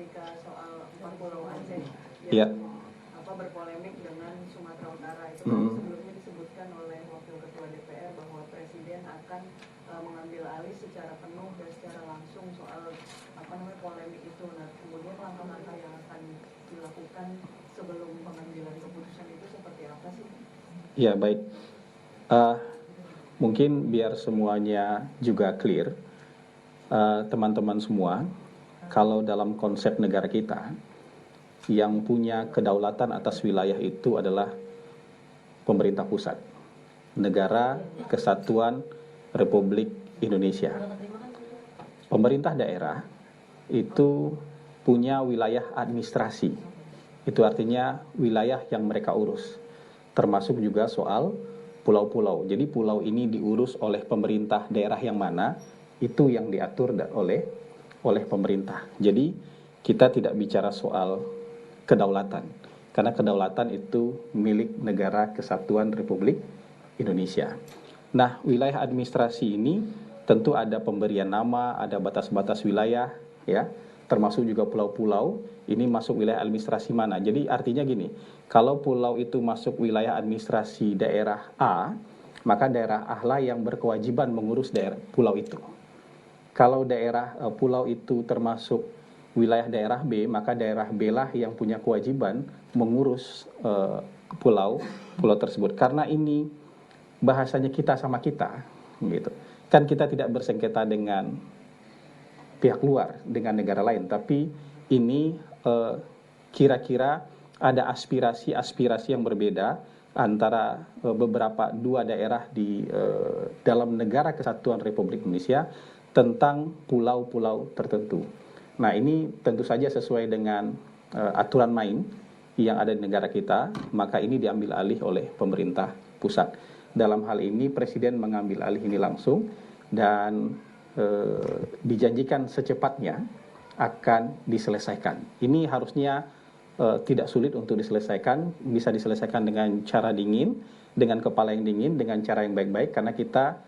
ketika soal Pulau Aceh Iya. yang berpolemik dengan Sumatera Utara itu kan sebelumnya disebutkan oleh Wakil Ketua DPR bahwa Presiden akan mengambil alih secara penuh dan secara langsung soal polemik itu. Nah, kemudian langkah-langkah yang akan dilakukan sebelum pengambilan keputusan itu seperti apa sih? Ya, baik. Mungkin biar semuanya juga clear, teman-teman semua, kalau dalam konsep negara kita, yang punya kedaulatan atas wilayah itu adalah pemerintah pusat, Negara Kesatuan Republik Indonesia. Pemerintah daerah itu punya wilayah administrasi, itu artinya wilayah yang mereka urus, termasuk juga soal pulau-pulau. Jadi pulau ini diurus oleh pemerintah daerah yang mana, itu yang diatur oleh pemerintah. Jadi kita tidak bicara soal kedaulatan, karena kedaulatan itu milik Negara Kesatuan Republik Indonesia. Nah, wilayah administrasi ini tentu ada pemberian nama, ada batas-batas wilayah, ya, termasuk juga pulau-pulau. Ini masuk wilayah administrasi mana? Jadi artinya gini, kalau pulau itu masuk wilayah administrasi daerah A, maka daerah A lah yang berkewajiban mengurus daerah pulau itu. Kalau daerah pulau itu termasuk wilayah daerah B, maka daerah B lah yang punya kewajiban mengurus pulau tersebut. Karena ini bahasanya kita sama kita, gitu. Kan kita tidak bersengketa dengan pihak luar, dengan negara lain, tapi ini kira-kira ada aspirasi-aspirasi yang berbeda antara beberapa dua daerah di dalam Negara Kesatuan Republik Indonesia tentang pulau-pulau tertentu. Nah, ini tentu saja sesuai dengan aturan main yang ada di negara kita, maka ini diambil alih oleh pemerintah pusat. Dalam hal ini Presiden mengambil alih ini langsung dan dijanjikan secepatnya akan diselesaikan. Ini harusnya tidak sulit untuk diselesaikan, bisa diselesaikan dengan cara dingin, dengan kepala yang dingin, dengan cara yang baik-baik, karena kita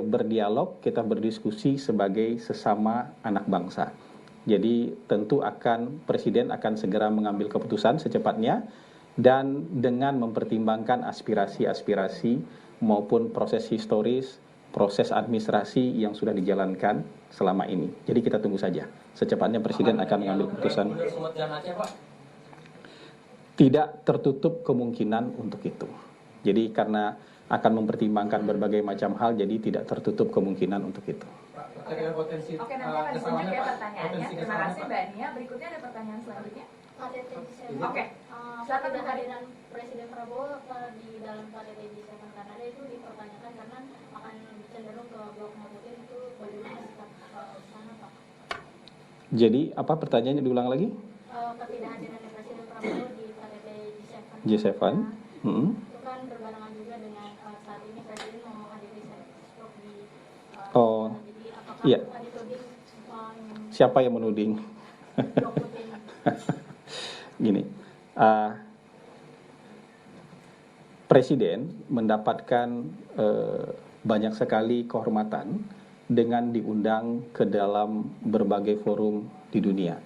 berdialog, kita berdiskusi sebagai sesama anak bangsa. Jadi tentu Presiden akan segera mengambil keputusan secepatnya dan dengan mempertimbangkan aspirasi-aspirasi maupun proses historis, proses administrasi yang sudah dijalankan selama ini. Jadi kita tunggu saja. Secepatnya Presiden akan mengambil keputusan. Tidak tertutup kemungkinan untuk itu. Jadi karena akan mempertimbangkan berbagai macam hal, jadi tidak tertutup kemungkinan untuk itu. Oke, nanti akan dilanjut ya pertanyaannya. Terima kasih Mbak Nia. Berikutnya ada pertanyaan selanjutnya. Oke. Silakan kehadiran Presiden Prabowo di dalam KTT G7 Kanada itu dipertanyakan karena akan cenderung ke blok Putin, itu bagaimana sikap sana Pak? Jadi apa pertanyaannya, diulang lagi? Ketidakhadiran Presiden Prabowo di KTT G7. G7. Itu kan berbarengan juga dengan saat ini Presiden mau menghadiri blok di jadi apakah iya. akan dituding Siapa yang menuding? blok Putin? Gini, Presiden mendapatkan banyak sekali kehormatan dengan diundang ke dalam berbagai forum di dunia.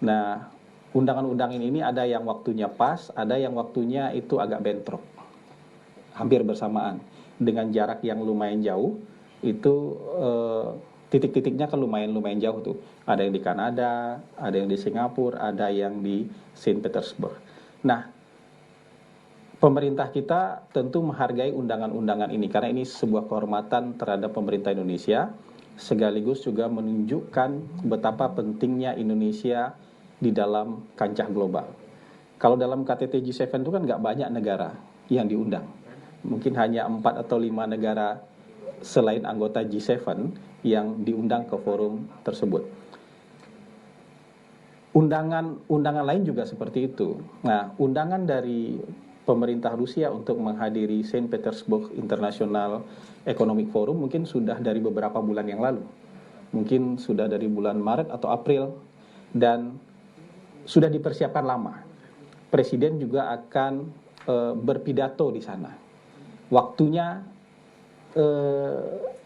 Nah, undangan-undangan ini ada yang waktunya pas, ada yang waktunya itu agak bentrok, hampir bersamaan, dengan jarak yang lumayan jauh. Itu titik-titiknya kan lumayan jauh tuh. Ada yang di Kanada, ada yang di Singapura, ada yang di Saint Petersburg. Nah, pemerintah kita tentu menghargai undangan-undangan ini karena ini sebuah kehormatan terhadap pemerintah Indonesia, sekaligus juga menunjukkan betapa pentingnya Indonesia di dalam kancah global. Kalau dalam KTT G7 itu kan nggak banyak negara yang diundang. Mungkin hanya 4 atau 5 negara selain anggota G7 yang diundang ke forum tersebut. Undangan lain juga seperti itu. Nah, undangan dari pemerintah Rusia untuk menghadiri Saint Petersburg International Economic Forum mungkin sudah dari beberapa bulan yang lalu. Mungkin sudah dari bulan Maret atau April dan sudah dipersiapkan lama. Presiden juga akan berpidato di sana. Waktunya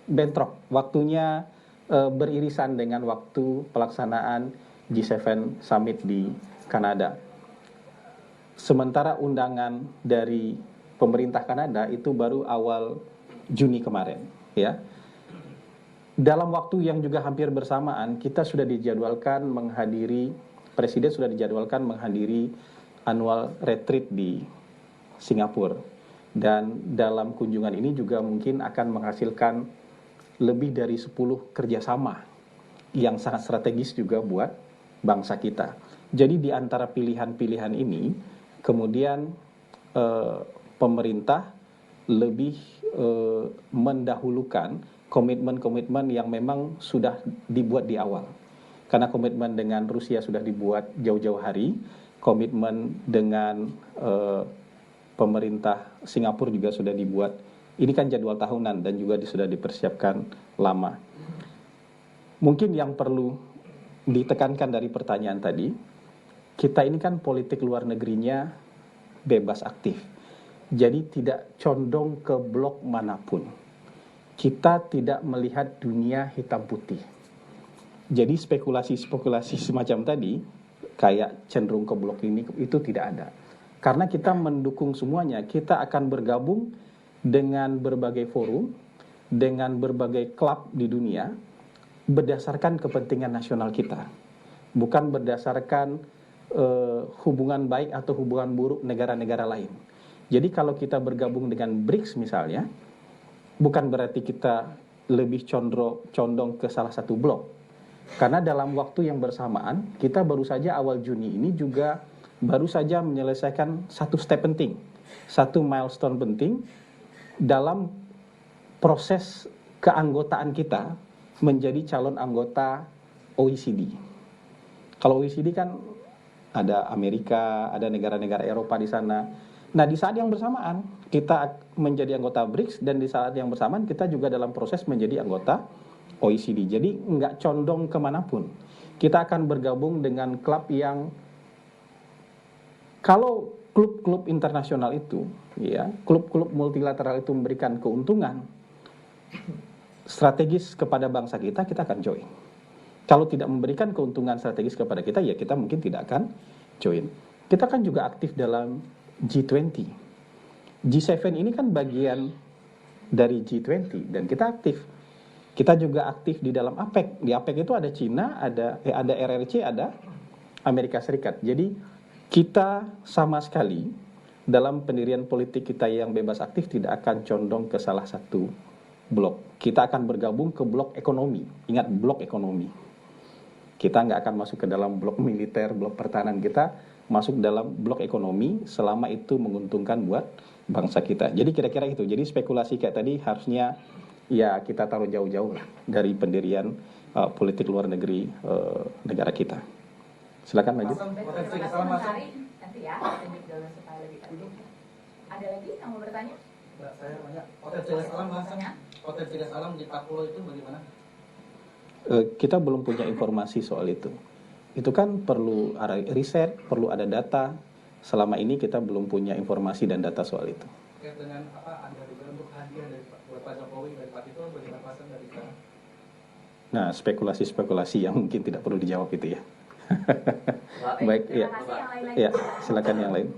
bentrok, waktunya beririsan dengan waktu pelaksanaan G7 Summit di Kanada. Sementara undangan dari pemerintah Kanada itu baru awal Juni kemarin, ya. Dalam waktu yang juga hampir bersamaan, kita sudah dijadwalkan menghadiri, Presiden sudah dijadwalkan menghadiri annual retreat di Singapura. Dan dalam kunjungan ini juga mungkin akan menghasilkan lebih dari 10 kerjasama yang sangat strategis juga buat bangsa kita. Jadi di antara pilihan-pilihan ini, kemudian pemerintah lebih mendahulukan komitmen-komitmen yang memang sudah dibuat di awal. Karena komitmen dengan Rusia sudah dibuat jauh-jauh hari, komitmen dengan pemerintah Singapura juga sudah dibuat. Ini kan jadwal tahunan dan juga sudah dipersiapkan lama. Mungkin yang perlu ditekankan dari pertanyaan tadi, kita ini kan politik luar negerinya bebas aktif. Jadi tidak condong ke blok manapun. Kita tidak melihat dunia hitam putih. Jadi spekulasi-spekulasi semacam tadi, kayak cenderung ke blok ini, itu tidak ada. Karena kita mendukung semuanya, kita akan bergabung dengan berbagai forum, dengan berbagai klub di dunia, berdasarkan kepentingan nasional kita. Bukan berdasarkan hubungan baik atau hubungan buruk negara-negara lain. Jadi kalau kita bergabung dengan BRICS misalnya, bukan berarti kita lebih condong ke salah satu blok. Karena dalam waktu yang bersamaan, kita baru saja awal Juni ini juga baru saja menyelesaikan satu step penting, satu milestone penting dalam proses keanggotaan kita menjadi calon anggota OECD. Kalau OECD kan ada Amerika, ada negara-negara Eropa di sana. Nah, di saat yang bersamaan kita menjadi anggota BRICS dan di saat yang bersamaan kita juga dalam proses menjadi anggota OECD. Jadi nggak condong kemanapun. Kita akan bergabung dengan klub yang, kalau klub-klub internasional itu, ya, klub-klub multilateral itu memberikan keuntungan strategis kepada bangsa kita, kita akan join. Kalau tidak memberikan keuntungan strategis kepada kita, ya kita mungkin tidak akan join. Kita kan juga aktif dalam G20. G7 ini kan bagian dari G20 dan kita aktif. Kita juga aktif di dalam APEC. Di APEC itu ada Cina, ada RRC, ada Amerika Serikat. Jadi kita sama sekali dalam pendirian politik kita yang bebas aktif tidak akan condong ke salah satu blok. Kita akan bergabung ke blok ekonomi. Ingat, blok ekonomi. Kita nggak akan masuk ke dalam blok militer, blok pertahanan. Kita masuk dalam blok ekonomi selama itu menguntungkan buat bangsa kita. Jadi kira-kira itu. Jadi spekulasi kayak tadi harusnya ya kita taruh jauh-jauh lah dari pendirian politik luar negeri negara kita. Silakan maju. Nanti ya, lanjut dulu supaya lebih terbuka. Ada lagi yang mau bertanya? Saya tanya, potensi gas alam di Papua itu bagaimana? Kita belum punya informasi soal itu. Itu kan perlu riset, perlu ada data. Selama ini kita belum punya informasi dan data soal itu. Terkait dengan apa ada bentuk hadiah dari Pak Jokowi dari Pak Tito, bagaimana pasan dari sana? Nah, spekulasi-spekulasi yang mungkin tidak perlu dijawab itu ya. Baik, ya. Ya, silakan yang lain.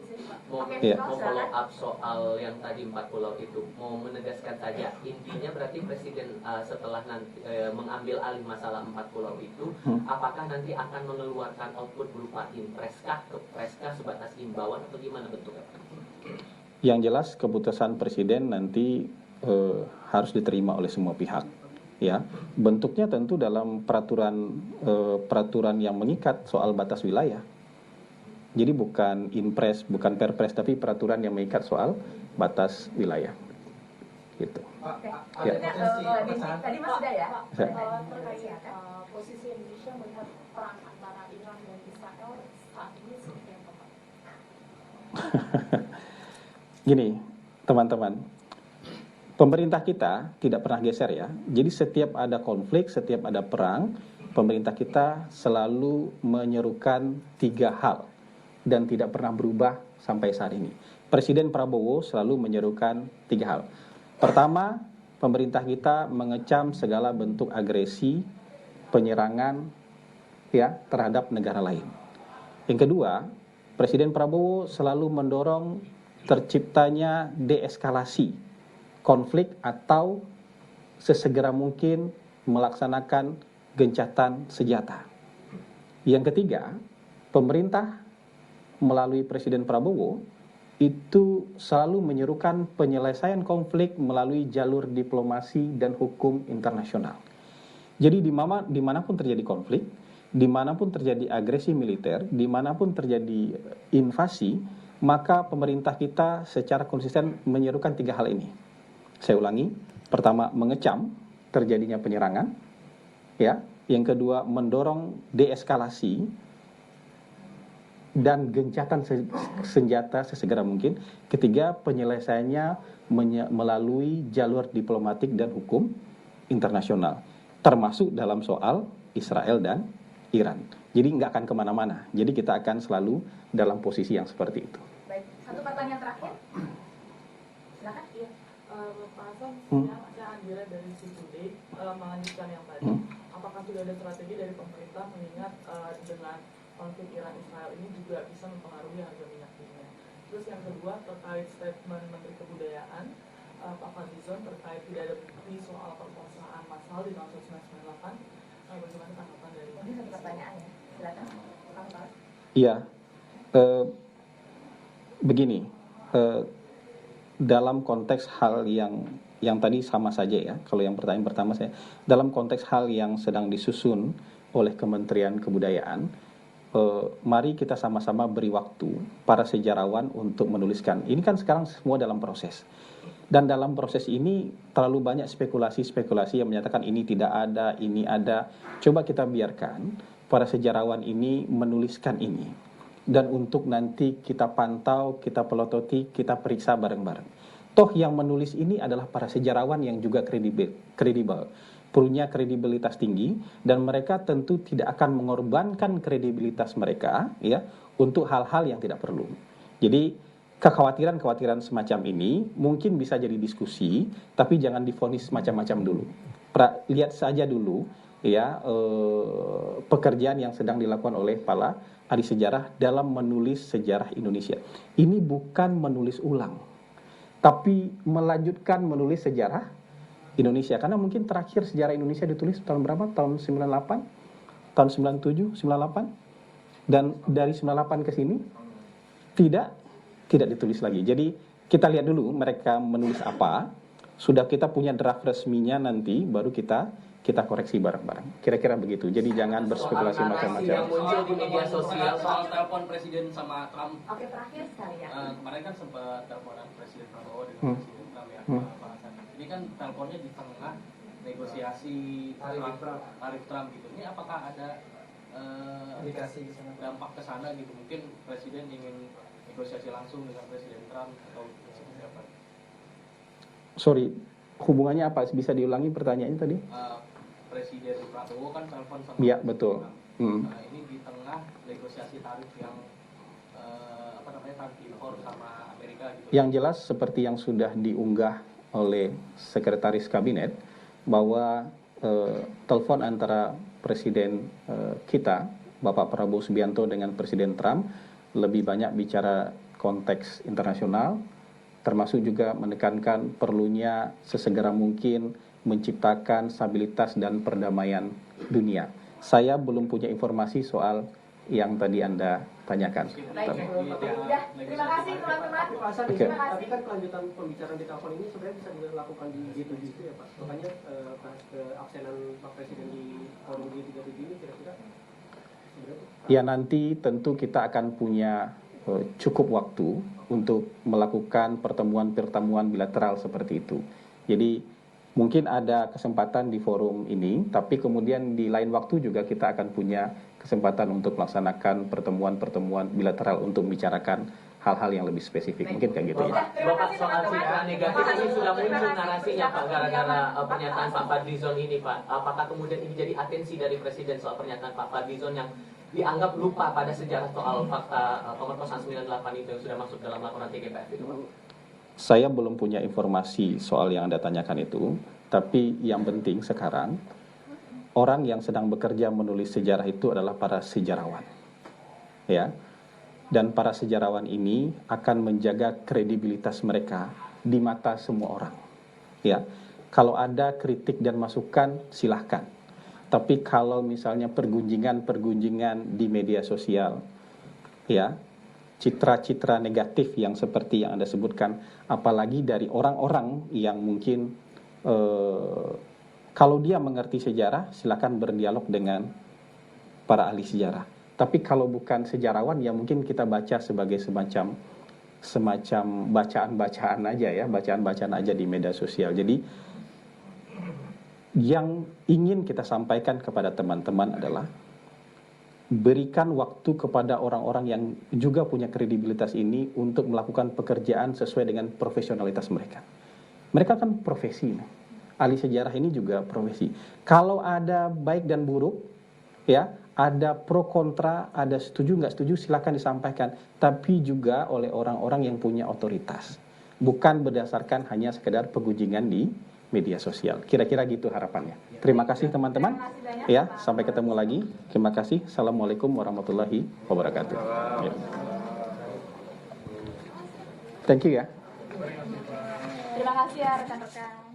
Mau Ya. follow up soal yang tadi 4 pulau itu, mau menegaskan saja intinya berarti presiden setelah nanti mengambil alih masalah 4 pulau itu, apakah nanti akan mengeluarkan output berupa impreskah, kepreskah sebatas imbauan atau gimana bentuknya? Yang jelas keputusan presiden nanti harus diterima oleh semua pihak. Ya, bentuknya tentu dalam peraturan yang mengikat soal batas wilayah. Jadi bukan impres, bukan perpres, tapi peraturan yang mengikat soal batas wilayah. Gitu. Ya. Tadi Mas sudah ya? Terkait posisi Indonesia melihat perang antara Iran dan Israel saat ini seperti apa, Pak? Gini, teman-teman. Pemerintah kita tidak pernah geser ya. Jadi setiap ada konflik, setiap ada perang, pemerintah kita selalu menyerukan 3 hal dan tidak pernah berubah sampai saat ini. Presiden Prabowo selalu menyerukan 3 hal. Pertama, pemerintah kita mengecam segala bentuk agresi, penyerangan ya terhadap negara lain. Yang kedua, Presiden Prabowo selalu mendorong terciptanya deeskalasi konflik atau sesegera mungkin melaksanakan gencatan senjata. Yang ketiga, pemerintah melalui Presiden Prabowo itu selalu menyerukan penyelesaian konflik melalui jalur diplomasi dan hukum internasional. Jadi dimanapun terjadi konflik, dimanapun terjadi agresi militer, dimanapun terjadi invasi, maka pemerintah kita secara konsisten menyerukan 3 hal ini. Saya ulangi, pertama mengecam terjadinya penyerangan, ya. Yang kedua mendorong deeskalasi dan gencatan senjata sesegera mungkin. Ketiga, penyelesaiannya melalui jalur diplomatik dan hukum internasional, termasuk dalam soal Israel dan Iran. Jadi nggak akan kemana-mana. Jadi kita akan selalu dalam posisi yang seperti itu. Baik, satu pertanyaan terakhir. Silakan. Iya. Pak Hasan, saya Andira dari C2Day melanjutkan yang tadi. Apakah sudah ada strategi dari pemerintah mengingat dengan konflik Iran-Israel ini juga bisa mempengaruhi harga minyak dunia? Terus yang kedua terkait statement Menteri Kebudayaan Pak Fadlizon terkait tidak ada bukti soal perkosaan massal di tahun 1998, bagaimana tanggapan dari Ini satu pertanyaan ya. Silakan. Pak. Iya, begini, dalam konteks hal yang tadi sama saja ya. Kalau yang pertanyaan pertama saya, dalam konteks hal yang sedang disusun oleh Kementerian Kebudayaan, mari kita sama-sama beri waktu para sejarawan untuk menuliskan. Ini kan sekarang semua dalam proses. Dan dalam proses ini terlalu banyak spekulasi-spekulasi yang menyatakan ini tidak ada, ini ada. Coba kita biarkan para sejarawan ini menuliskan ini. Dan untuk nanti kita pantau, kita pelototi, kita periksa bareng-bareng. Toh yang menulis ini adalah para sejarawan yang juga kredibel, punya kredibilitas tinggi, dan mereka tentu tidak akan mengorbankan kredibilitas mereka ya untuk hal-hal yang tidak perlu. Jadi kekhawatiran-kekhawatiran semacam ini mungkin bisa jadi diskusi, tapi jangan divonis macam-macam dulu. Lihat saja dulu ya pekerjaan yang sedang dilakukan oleh para ahli sejarah dalam menulis sejarah Indonesia. Ini bukan menulis ulang, tapi melanjutkan menulis sejarah Indonesia. Karena mungkin terakhir sejarah Indonesia ditulis tahun berapa? Tahun 98, tahun 97, 98. Dan dari 98 ke sini tidak ditulis lagi. Jadi kita lihat dulu mereka menulis apa. Sudah kita punya draft resminya, nanti baru kita koreksi bareng-bareng. Kira-kira begitu. Jadi jangan berspekulasi macam-macam. Yang muncul di media sosial soal telepon Presiden sama Trump. Oke, terakhir sekali ya. Kemarin kan sempat teleponan Presiden Prabowo dengan Presiden Trump ya, Pak Hasan. Ini kan teleponnya di tengah negosiasi tarif Trump gitu. Ini apakah ada indikasi dampak ke sana gitu? Mungkin Presiden ingin negosiasi langsung dengan Presiden Trump atau seperti apa? Sorry, hubungannya apa? Bisa diulangi pertanyaannya tadi? Presiden Prabowo kan telepon sama. Iya, betul. Ini di tengah negosiasi tarif yang tarif impor sama Amerika gitu. Yang jelas seperti yang sudah diunggah oleh Sekretaris Kabinet bahwa telepon antara Presiden kita Bapak Prabowo Subianto dengan Presiden Trump lebih banyak bicara konteks internasional, termasuk juga menekankan perlunya sesegera mungkin menciptakan stabilitas dan perdamaian dunia. Saya belum punya informasi soal yang tadi Anda tanyakan. Baik, terima kasih teman-teman. Tapi kan kelanjutan pembicaraan di telepon ini sebenarnya bisa dilakukan di G7 itu ya Pak. Makanya keabsenan Pak Presiden di forum G37 ini kira-kira ya nanti tentu kita akan punya cukup waktu untuk melakukan pertemuan-pertemuan bilateral seperti itu. Jadi mungkin ada kesempatan di forum ini, tapi kemudian di lain waktu juga kita akan punya kesempatan untuk melaksanakan pertemuan-pertemuan bilateral untuk membicarakan hal-hal yang lebih spesifik. Mungkin kayak gitu ya. Bapak, soal citra negatif ini sudah muncul narasinya Pak, gara-gara pernyataan Pak Fadlizon ini Pak. Apakah kemudian ini jadi atensi dari Presiden soal pernyataan Pak Fadlizon yang dianggap lupa pada sejarah soal fakta pemerkosaan 98 itu yang sudah masuk dalam laporan TGPF itu Pak? Saya belum punya informasi soal yang Anda tanyakan itu, tapi yang penting sekarang orang yang sedang bekerja menulis sejarah itu adalah para sejarawan. Ya. Dan para sejarawan ini akan menjaga kredibilitas mereka di mata semua orang. Ya. Kalau ada kritik dan masukan, silahkan. Tapi kalau misalnya pergunjingan di media sosial, ya, citra-citra negatif yang seperti yang Anda sebutkan, apalagi dari orang-orang yang mungkin kalau dia mengerti sejarah, silakan berdialog dengan para ahli sejarah. Tapi kalau bukan sejarawan, ya mungkin kita baca sebagai semacam bacaan-bacaan aja ya, bacaan-bacaan aja di media sosial. Jadi yang ingin kita sampaikan kepada teman-teman adalah berikan waktu kepada orang-orang yang juga punya kredibilitas ini untuk melakukan pekerjaan sesuai dengan profesionalitas mereka. Mereka kan profesi, ahli sejarah ini juga profesi. Kalau ada baik dan buruk, ya, ada pro kontra, ada setuju nggak setuju, silakan disampaikan. Tapi juga oleh orang-orang yang punya otoritas, bukan berdasarkan hanya sekedar pegunjingan di media sosial. Kira-kira gitu harapannya. Terima kasih teman-teman. Ya, sampai ketemu lagi. Terima kasih. Assalamualaikum warahmatullahi wabarakatuh. Ya. Thank you ya. Terima kasih ya rekan-rekan.